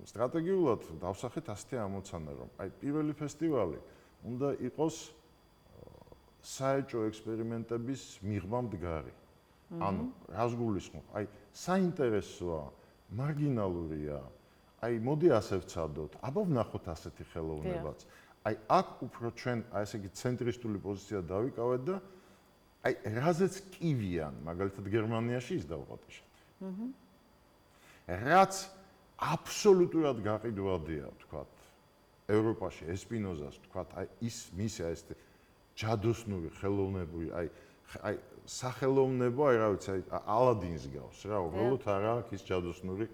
სტრატეგიულად დავსახეთ ასეთი ამოცანა, რომ აი პირველი ფესტივალი უნდა იყოს საეჭვო ექსპერიმენტების მიღმა მდგარი. ანუ რას გულისხმობ? აი საინტერესოა, მარგინალურია. აი მოდი ასე ვცადოთ, აბა ვნახოთ ასეთი ხელოვნებაც. აი აქ უფრო ჩვენ აი ესე იგი ცენტრისტული პოზიცია დავიკავეთ და აი რაზეც კივიან, მაგალითად გერმანიაში ის დავყატიშეთ. რაც აბსოლუტურად გაყიდვადია, ვთქვათ, ევროპაში ესპინოზას, ვთქვათ, აი ის მისი აი ეს ჯადოსნური ხელოვნებური, აი სახელოვნებო, აი რა ვიცი, აი ალადინს გავს რა, უბრალოდ არა აქვს ის ჯადოსნური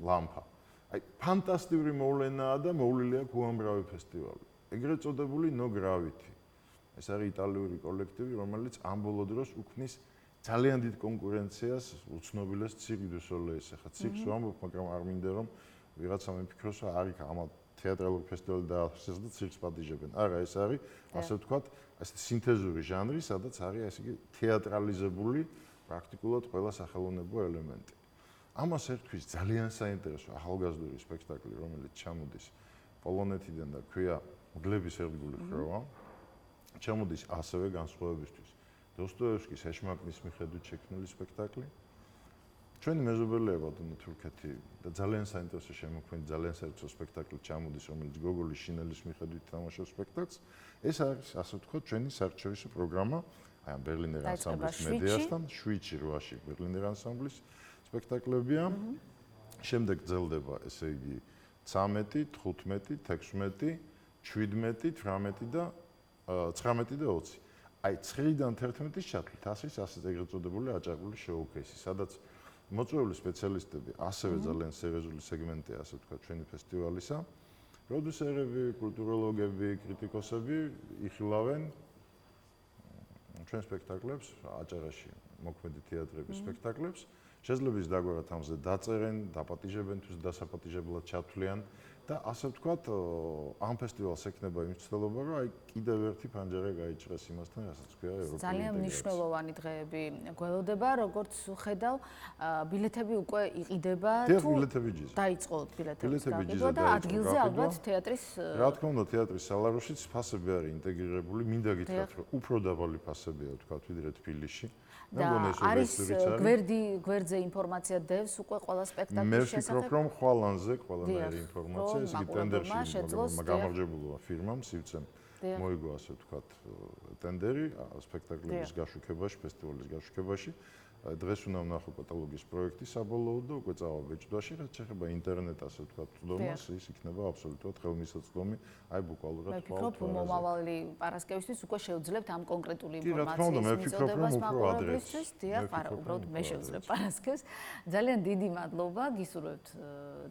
ლამპა. აი ფანტასტიკური მოვლენაა და მოვლილი აქვს უამრავი ფესტივალი. ეგრეთ წოდებული No Gravity. ეს არის იტალიური კოლექტივი, რომელიც ამ ბოლო დროს უქმნის ძალიან დიდ კონკურენციას უცნობილეს Cirque du Soleil-ს. ახლა Cirque-ს ვამბობ, მაგრამ არ მინდა რომ ვიღაცა მიფიქროს, რომ არის ამ თეატრალური ფესტივალი დაახსეს და Cirque-ს პატიჟებენ. არა, ეს არის, ასე ვთქვათ, ასეთი სინთეზური ჟანრი, სადაც არის ესე იგი თეატრალიზებული პრაქტიკულად ყველა სახელოვნებო ელემენტი. ამას ერთვის ძალიან საინტერესო ახალგაზრდული სპექტაკლი, რომელიც ჩამოდის პოლონეთიდან და ქვია მგლების ერთგული ხროვა. ჩამოდის ასევე განსხვავებისთვის. დოსტოევსკის ეშმაკნის მიხედვით შექმნილი სპექტაკლი. ჩვენი მეზობელია ბატონო თურქეთი და ძალიან საინტერესო შემოქმედი, ძალიან საინტერესო სპექტაკლი ჩამოდის, რომელიც გოგოლის შინელის მიხედვით თამაშობს სპექტაკლს. ეს არის, ასე ვთქვათ, ჩვენი საერთაშორისო პროგრამა, აი ამ ბერლინერ ანსამბლის მედიასთან, 7-ში 8-ში ბერლინერ ანსამბლის სპექტაკლებია. შემდეგ გრძელდება, ესე იგი, 13, 15, 16, 17, 18 და 19 და 20. აი 9-დან 11-ის ჩათვლით ასის ეგრეთ წოდებული აჭარული შოუ-კეისი, სადაც მოწვეული სპეციალისტები, ასევე ძალიან სერიოზული სეგმენტია, ასე ვთქვათ, ჩვენი ფესტივალისა. პროდიუსერები, კულტუროლოგები, კრიტიკოსები იხილავენ ჩვენ სპექტაკლებს, აჭარაში მოქმედი თეატრების სპექტაკლებს. შეიძლება ის დაგვარად ამზე დაწერენ, დაპატიჟებენ თუ დასაპატიჟებლად ჩათვლიან და ასე ვთქვათ, ამ ფესტივალს ექნება იმ ცდელობა, რომ აი კიდევ ერთი ფანჯარა გაიჭრეს იმასთან, რასაც ქვია ევროპული ძალიან მნიშვნელოვანი დღეები გველოდება, როგორც ხედავ, ბილეთები უკვე იყიდება თუ დაიწყო ბილეთების გაყიდვა და ადგილზე ალბათ თეატრის რა თქმა უნდა თეატრის სალაროშიც ფასები არის ინტეგრირებული, მინდა გითხრათ, რომ უფრო დაბალი ფასებია ვთქვათ, ვიდრე თბილისში. და არის გვერდზე ინფორმაცია დევს უკვე ყველა სპექტაკლის მე ვფიქრობ, რომ ხვალანზე ყველანაირი ინფორმაცია ის ტენდერში გამარჯვებულმა ფირმამ სივცემ მოიგო ასე ვთქვათ ტენდერი სპექტაკლების გაშუქებაში, ფესტივალის გაშუქებაში. დღეს უნდა ვნახო კატალოგის პროექტი საბოლოოდ და უკვე წავა ბეჭდვაში, რაც შეეხება ინტერნეტ ასე ვთქვათ წვდომას, ის იქნება აბსოლუტურად ხელმისაწვდომი, აი ბუკვალურად მე ვფიქრობ, მომავალი პარასკევისთვის უკვე შევძლებთ ამ კონკრეტული ინფორმაციის მიწოდებას მაყურებლისთვის. დიახ, არა, უბრალოდ მე შევძლებ პარასკევს. ძალიან დიდი მადლობა, გისურვებთ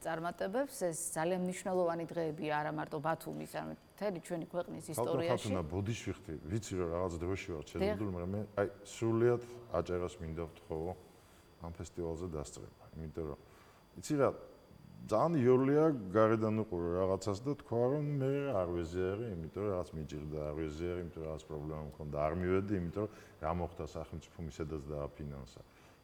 წარმატებებს. ეს ძალიან მნიშვნელოვანი დღეებია არა მარტო ბათუმის, არამედ მთელი ჩვენი ქვეყნის ისტორიაში. ხათუნა ბოდიშვიხტი, ვიცი რომ რაღაც დროში ვარ შეძლებული, მაგრამ მე აი სრულიად აჭარას მინდა ვთხოვო ამ ფესტივალზე დასწრება. იმიტომ რომ იცი რა ძალიან იოლია გარედან უყურე რაღაცას და თქვა რომ მე არ ვეზიარე, იმიტომ რომ რაღაც მიჭირდა არ ვეზიარე, იმიტომ რომ რაღაც პრობლემა მქონდა არ მივედი, იმიტომ რომ რა მოხდა სახელმწიფო მისედაც დააფინანსა.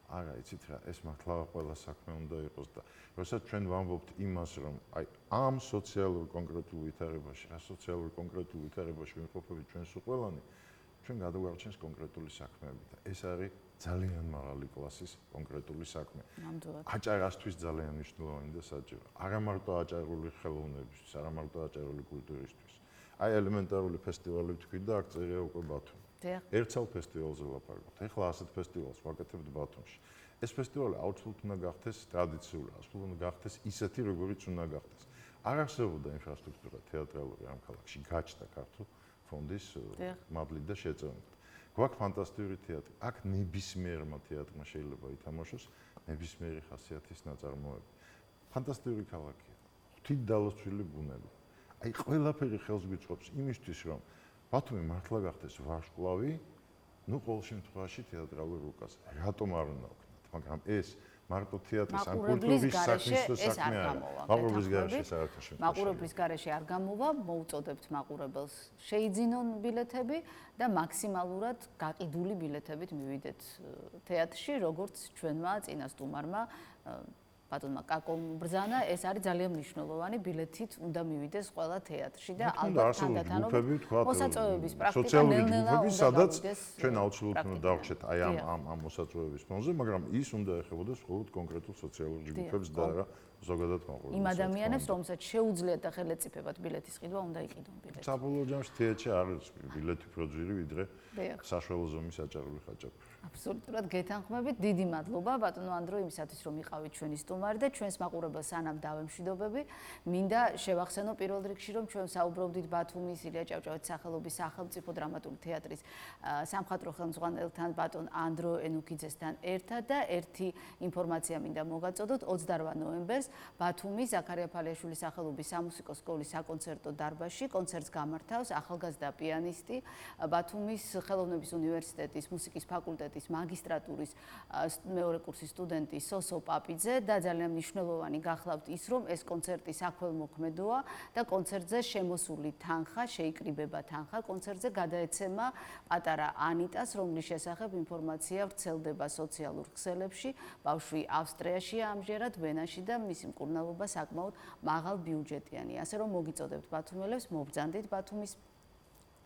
არა, იცით რა, ეს მართლა ყველა საქმე უნდა იყოს და როდესაც ჩვენ ვამბობთ იმას, რომ აი ამ სოციალურ კონკრეტულ ვითარებაში, რა სოციალურ კონკრეტულ ვითარებაში ვიმყოფებით ჩვენ სულ ყველანი, ჩვენ გადავარჩენს კონკრეტული საქმეები და ეს არის ძალიან მაღალი კლასის კონკრეტული საქმე. აჭარასთვის ძალიან მნიშვნელოვანი და საჭირო. არა მარტო აჭარული ხელოვნებისთვის, არა მარტო აჭარული კულტურისთვის. აი ელემენტარული ფესტივალი ვთქვი და აქ წერია უკვე ბათუმი. ერთსალ ფესტივალზე ლაპარაკობთ. ეხლა ასეთ ფესტივალს ვაკეთებთ ბათუმში. ეს ფესტივალი აუცილებლად უნდა გახდეს ტრადიციული, აუცილებლად უნდა გახდეს ისეთი, როგორიც უნდა გახდეს. არ არსებობდა ინფრასტრუქტურა თეატრალური ამ ქალაქში, გაჩნდა ქართულ ფონდის მადლით და შეწევნით. გვაქვს ფანტასტიკური თეატრი. აქ ნებისმიერმა თეატრმა შეიძლება ითამაშოს ნებისმიერი ხასიათის ნაწარმოები. ფანტასტიკური ქალაქია. ღვთით დალოცვილი ბუნები. აი ყველაფერი ხელს გვიწყობს იმისთვის, რომ ბათუმი მართლა გახდეს ვარსკვლავი, ნუ ყოველ შემთხვევაში თეატრალურ რუკას. რატომ არ უნდა ვქნათ? მაგრამ ეს მარტო თეატრის ან კულტურის საქმის საქმე არ არის. მაყურებლის გარეშე საერთაშორისო. მაყურებლის გარეშე არ გამოვა, მოუწოდებთ მაყურებელს შეიძინონ ბილეთები და მაქსიმალურად გაყიდული ბილეთებით მივიდეთ თეატრში, როგორც ჩვენმა წინასწარმოებმა ბატონმა კაკომ ბრძანა, ეს არის ძალიან მნიშვნელოვანი, ბილეთით უნდა მივიდეს ყველა თეატრში და ალბათ თანდათანობით მოსაწვევების პრაქტიკა ნელ-ნელა უნდა სადაც ჩვენ აუცილებლად უნდა დავხშეთ აი ამ მოსაწვევების ფონზე, მაგრამ ის უნდა ეხებოდეს მხოლოდ კონკრეტულ სოციალურ ჯგუფებს და არა ზოგადად მაყურებელს. იმ ადამიანებს, რომელსაც შეუძლიათ და ხელეწიფებათ ბილეთის ყიდვა, უნდა იყიდონ ბილეთი. საბოლოო ჯამში თეატრში არის ბილეთი უფრო ძვირი, ვიდრე საშუალო ზომის აჭარული ხაჭაპური. აბსოლუტურად გეთანხმებით. დიდი მადლობა ბატონო ანდრო იმისათვის, რომ იყავით ჩვენი სტუმარი და ჩვენს მაყურებელს სანამ დავემშვიდობები, მინდა შევახსენო პირველ რიგში, რომ ჩვენ საუბრობდით ბათუმის ილია ჭავჭავაძის სახელობის სახელმწიფო დრამატული თეატრის სამხატვრო ხელმძღვანელთან ბატონ ანდრო ენუქიძესთან ერთად და ერთი ინფორმაცია მინდა მოგაწოდოთ 28 ნოემბერს ბათუმის ზაქარია ფალიაშვილის სახელობის სამუსიკო სკოლის საკონცერტო დარბაზში კონცერტს გამართავს ახალგაზრდა პიანისტი ბათუმის ხელოვნების უნივერსიტეტის მუსიკის ფაკულტეტის მაგისტრატურის მეორე კურსის სტუდენტი სოსო პაპიძე და ძალიან მნიშვნელოვანი გახლავთ ის, რომ ეს კონცერტი საქველმოქმედოა და კონცერტზე შემოსული თანხა, შეიკრიბება თანხა კონცერტზე გადაეცემა პატარა ანიტას, რომლის შესახებ ინფორმაცია ვრცელდება სოციალურ ქსელებში. ბავშვი ავსტრიაშია ამჯერად, ვენაში და მისი მკურნალობა საკმაოდ მაღალ ბიუჯეტიანია. ასე რომ მოგიწოდებთ ბათუმელებს, მობრძანდით ბათუმის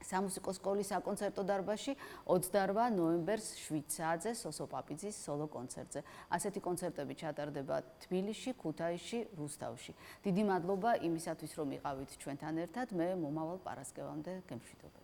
სამუსიკო სკოლის საკონცერტო დარბაზში 28 ნოემბერს 7 საათზე სოსო პაპიძის სოლო კონცერტზე. ასეთი კონცერტები ჩატარდება თბილისში, ქუთაისში, რუსთავში. დიდი მადლობა იმისათვის, რომ იყავით ჩვენთან ერთად. მე მომავალ პარასკევამდე გემშვიდობებით.